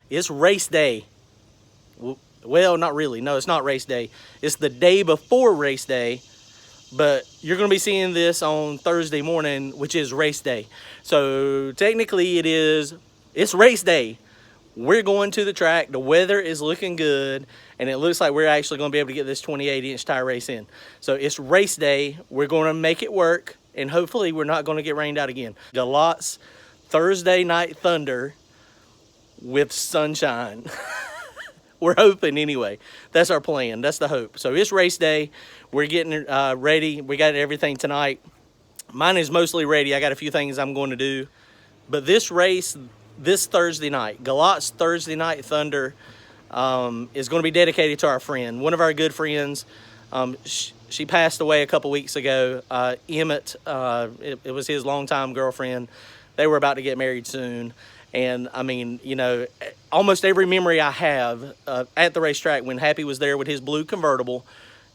It's race day. Well, not really. No, it's not race day. It's the day before race day, but you're going to be seeing this on Thursday morning, which is race day. So technically it's race day. We're going to the track. The weather is looking good, and it looks like we're actually going to be able to get this 28-inch tire race in. So it's race day. We're going to make it work, and hopefully we're not going to get rained out again. Galot's Thursday Night Thunder with sunshine. We're hoping anyway. That's our plan. That's the hope. So it's race day. We're getting ready. We got everything tonight. Mine is mostly ready. I got a few things I'm going to do. But this race, this Thursday night, Galot's Thursday Night Thunder, is going to be dedicated to our friend, one of our good friends. She passed away a couple weeks ago. Emmett, it was his longtime girlfriend. They were about to get married soon. And I mean, you know, almost every memory I have at the racetrack when Happy was there with his blue convertible,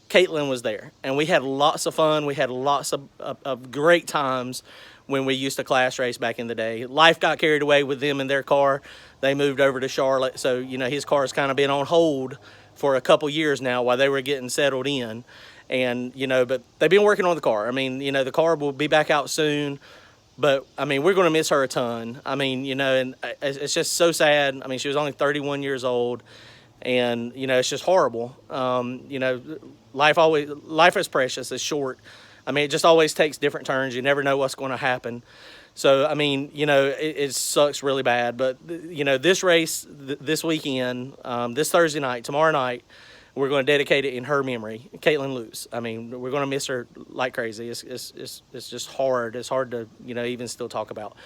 Caitlin was there. And we had lots of fun. We had lots of great times when we used to class race back in the day. Life got carried away with them in their car. They moved over to Charlotte. So, you know, his car's kind of been on hold for a couple years now while they were getting settled in. And, you know, but they've been working on the car. I mean, you know, the car will be back out soon. But, I mean, we're going to miss her a ton. I mean, you know, and it's just so sad. I mean, she was only 31 years old. And, you know, it's just horrible. You know, life is precious. It's short. I mean, it just always takes different turns. You never know what's going to happen. So, I mean, you know, it sucks really bad. But, you know, this race, this weekend, this Thursday night, tomorrow night, we're going to dedicate it in her memory, Caitlin Lewis. I mean, we're going to miss her like crazy. It's just hard. It's hard to, you know, even still talk about.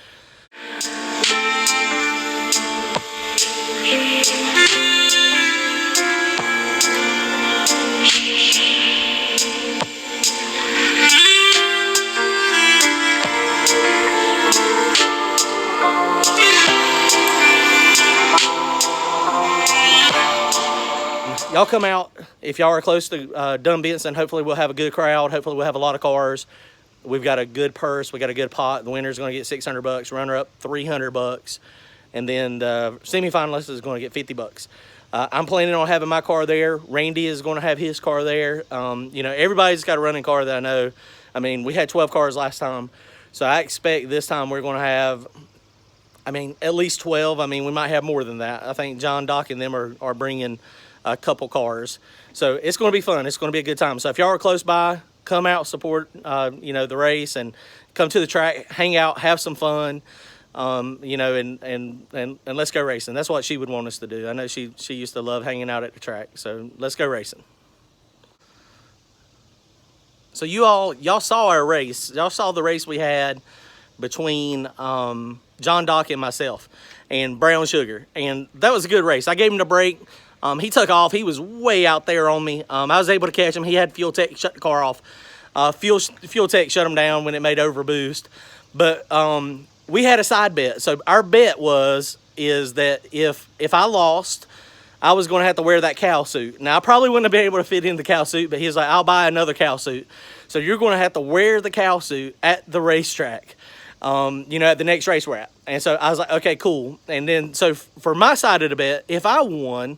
Y'all come out. If y'all are close to Dunn Benson, hopefully we'll have a good crowd. Hopefully we'll have a lot of cars. We've got a good purse. We got a good pot. The winner's going to get $600. Runner up $300, and then the semifinalist is going to get $50. I'm planning on having my car there. Randy is going to have his car there. You know, everybody's got a running car that I know. I mean, we had 12 cars last time, so I expect this time we're going to have, I mean, at least 12. I mean, we might have more than that. I think John, Doc, and them are bringing a couple cars. So it's going to be fun. It's going to be a good time. So if y'all are close by, come out, support, you know, the race, and come to the track, hang out, have some fun, you know, and let's go racing. That's what she would want us to do. I know she used to love hanging out at the track. So let's go racing. So y'all saw our race. Y'all saw the race we had between John, Doc, and myself and Brown Sugar. And that was a good race. I gave him the break. He took off. He was way out there on me. I was able to catch him. He had Fuel Tech shut the car off. Fuel Tech shut him down when it made overboost. But we had a side bet. So our bet is that if I lost, I was going to have to wear that cow suit. Now, I probably wouldn't have been able to fit in the cow suit, but he was like, I'll buy another cow suit. So you're going to have to wear the cow suit at the racetrack, you know, at the next race we're at. And so I was like, okay, cool. And then, so for my side of the bet, if I won,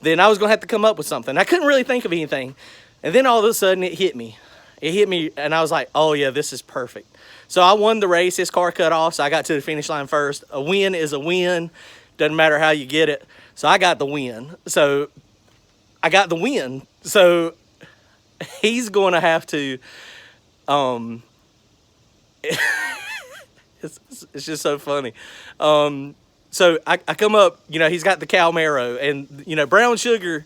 then I was going to have to come up with something. I couldn't really think of anything. And then all of a sudden it hit me. It hit me, and I was like, oh, yeah, this is perfect. So I won the race. His car cut off, so I got to the finish line first. A win is a win. Doesn't matter how you get it. So I got the win. So I got the win. So he's going to have to, it's just so funny. So I come up, you know, he's got the cow marrow, and, you know, Brown Sugar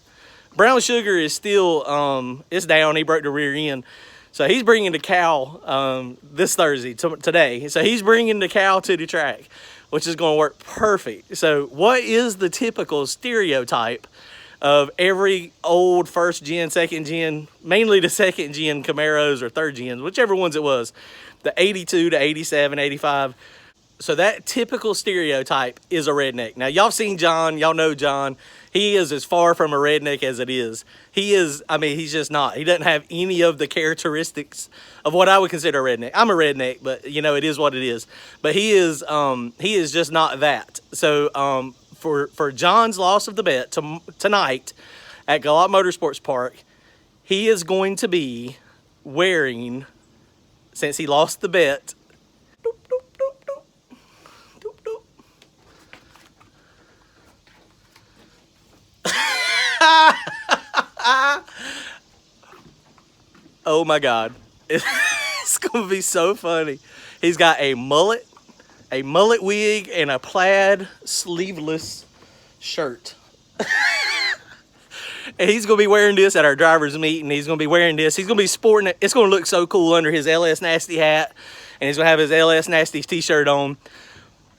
is still, it's down. He broke the rear end. So he's bringing the cow this Thursday, today. So he's bringing the cow to the track, which is going to work perfect. So what is the typical stereotype of every old first gen, second gen, mainly the second gen Camaros or third gens, whichever ones it was, the 82 to 87, 85. So that typical stereotype is a redneck. Now, y'all seen John. Y'all know John. He is as far from a redneck as it is. He is, I mean, he's just not. He doesn't have any of the characteristics of what I would consider a redneck. I'm a redneck, but, you know, it is what it is. But he is just not that. So for John's loss of the bet tonight at Galot Motorsports Park, he is going to be wearing, since he lost the bet, doop, doop, doop, doop, doop, doop. Oh my God. It's going to be so funny. He's got a mullet wig, and a plaid sleeveless shirt. And he's going to be wearing this at our driver's meet, and he's going to be wearing this. He's going to be sporting it. It's going to look so cool under his LS Nasty hat, and he's going to have his LS Nasty t-shirt on.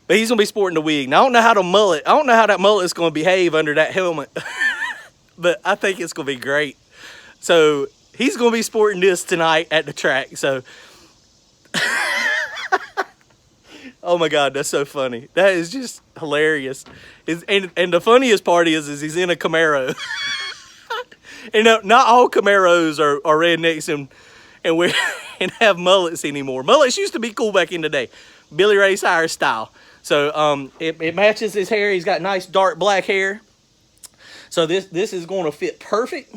But he's going to be sporting the wig. Now, I don't know how that mullet is going to behave under that helmet. But I think it's going to be great. So he's going to be sporting this tonight at the track. So, oh my God, that's so funny. That is just hilarious. And the funniest part is he's in a Camaro. And not all Camaros are rednecks and have mullets anymore. Mullets used to be cool back in the day, Billy Ray Cyrus style. So it matches his hair. He's got nice dark black hair. So this is going to fit perfect.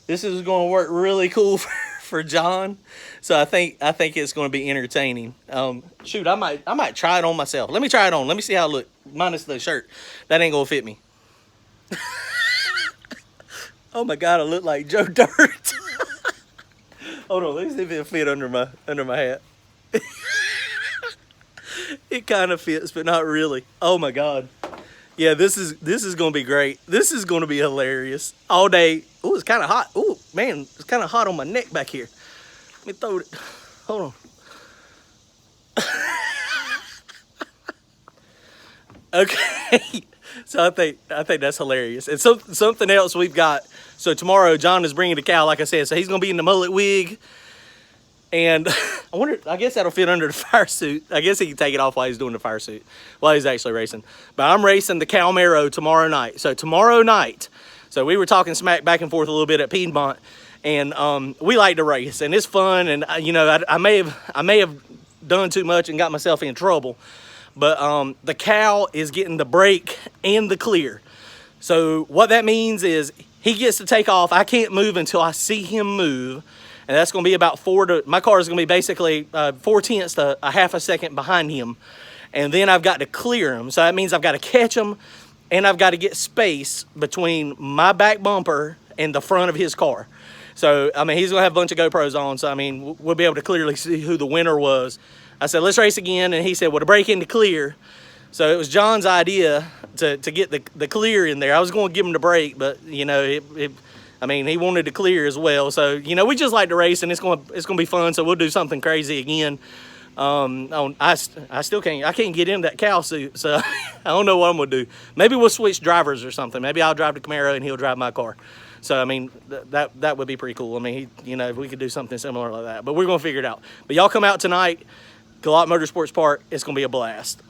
This is going to work really cool for John. So I think it's going to be entertaining. Shoot, I might try it on myself. Let me try it on. Let me see how I look. Minus the shirt. That ain't going to fit me. Oh my God, I look like Joe Dirt. Hold on, let me see if it'll fit under my hat. It kind of fits, but not really. Oh my God. Yeah, this is going to be great. This is going to be hilarious. All day. Oh, it's kind of hot. Oh, man, it's kind of hot on my neck back here. Let me throw it. Hold on. Okay. So I think that's hilarious. And something else we've got. So tomorrow, John is bringing the cow, like I said. So he's going to be in the mullet wig. And I guess that'll fit under the fire suit. I guess he can take it off while he's doing the fire suit, while he's actually racing. But I'm racing the Camaro tomorrow night. So tomorrow night, so we were talking smack back and forth a little bit at Piedmont. And we like to race, and it's fun. And, you know, I may have done too much and got myself in trouble. But the cow is getting the brake and the clear. So what that means is he gets to take off. I can't move until I see him move. And that's going to be about my car is going to be basically 4/10 to a half a second behind him. And then I've got to clear him. So that means I've got to catch him, and I've got to get space between my back bumper and the front of his car. So, I mean, he's going to have a bunch of GoPros on. So, I mean, we'll be able to clearly see who the winner was. I said, let's race again. And he said, well, to break into clear. So it was John's idea to get the clear in there. I was going to give him the break, but, you know, I mean, he wanted to clear as well. So, you know, we just like to race, and it's going to be fun. So we'll do something crazy again. I can't get in that cow suit. So I don't know what I'm going to do. Maybe we'll switch drivers or something. Maybe I'll drive the Camaro and he'll drive my car. So, I mean, that would be pretty cool. I mean, you know, if we could do something similar like that. But we're going to figure it out. But y'all come out tonight, Galot Motorsports Park. It's going to be a blast.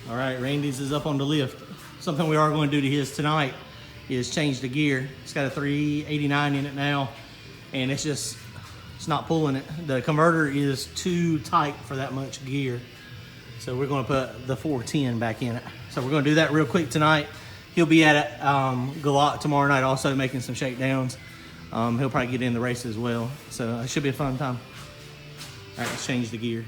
All right, Randy's is up on the lift. Something we are going to do to his tonight is change the gear. It's got a 389 in it now, and it's not pulling it. The converter is too tight for that much gear. So we're going to put the 410 back in it. So we're going to do that real quick tonight. He'll be at Galot tomorrow night also making some shakedowns. He'll probably get in the race as well. So it should be a fun time. All right, let's change the gear.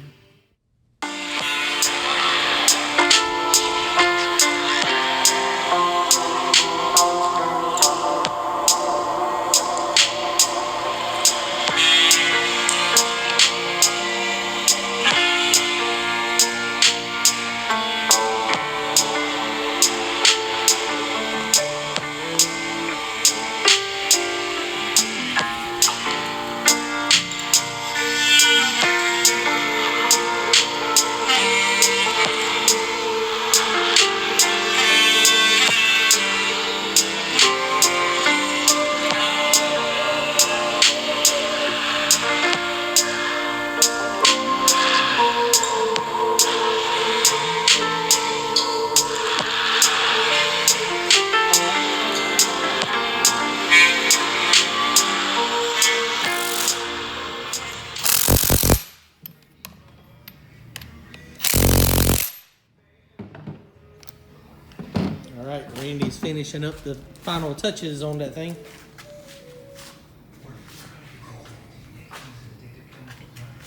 All right, Randy's finishing up the final touches on that thing.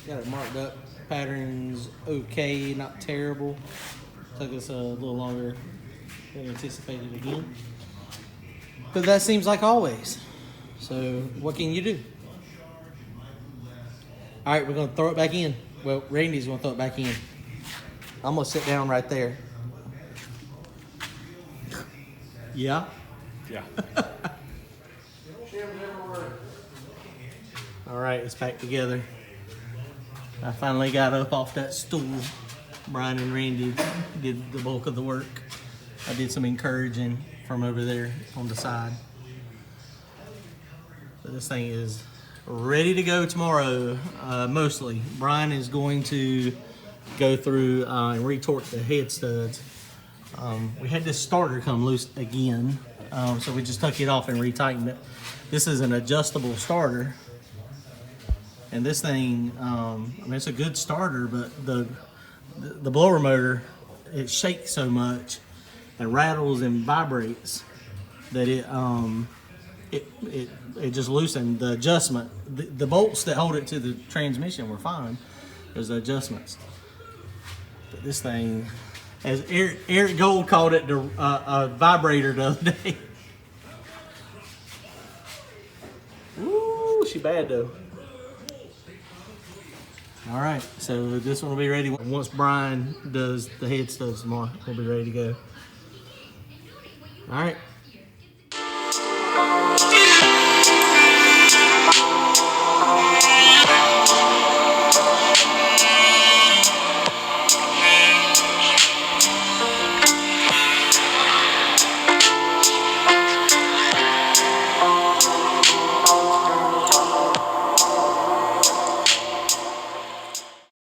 Got it marked up. Pattern's okay, not terrible. Took us a little longer than anticipated again. But that seems like always. So what can you do? All right, we're gonna throw it back in. Well, Randy's gonna throw it back in. I'm gonna sit down right there. Yeah? Yeah. All right, it's back together. I finally got up off that stool. Brian and Randy did the bulk of the work. I did some encouraging from over there on the side. But this thing is ready to go tomorrow, mostly. Brian is going to go through and retort the head studs. We had this starter come loose again, so we just took it off and retightened it. This is an adjustable starter. And this thing, I mean, it's a good starter, but the blower motor, it shakes so much and rattles and vibrates that it just loosened the adjustment. The bolts that hold it to the transmission were fine. There's the adjustments. But this thing, as Eric Gold called it, a vibrator the other day. Ooh, she bad though. All right, so this one will be ready once Brian does the head studs tomorrow. We'll be ready to go. All right.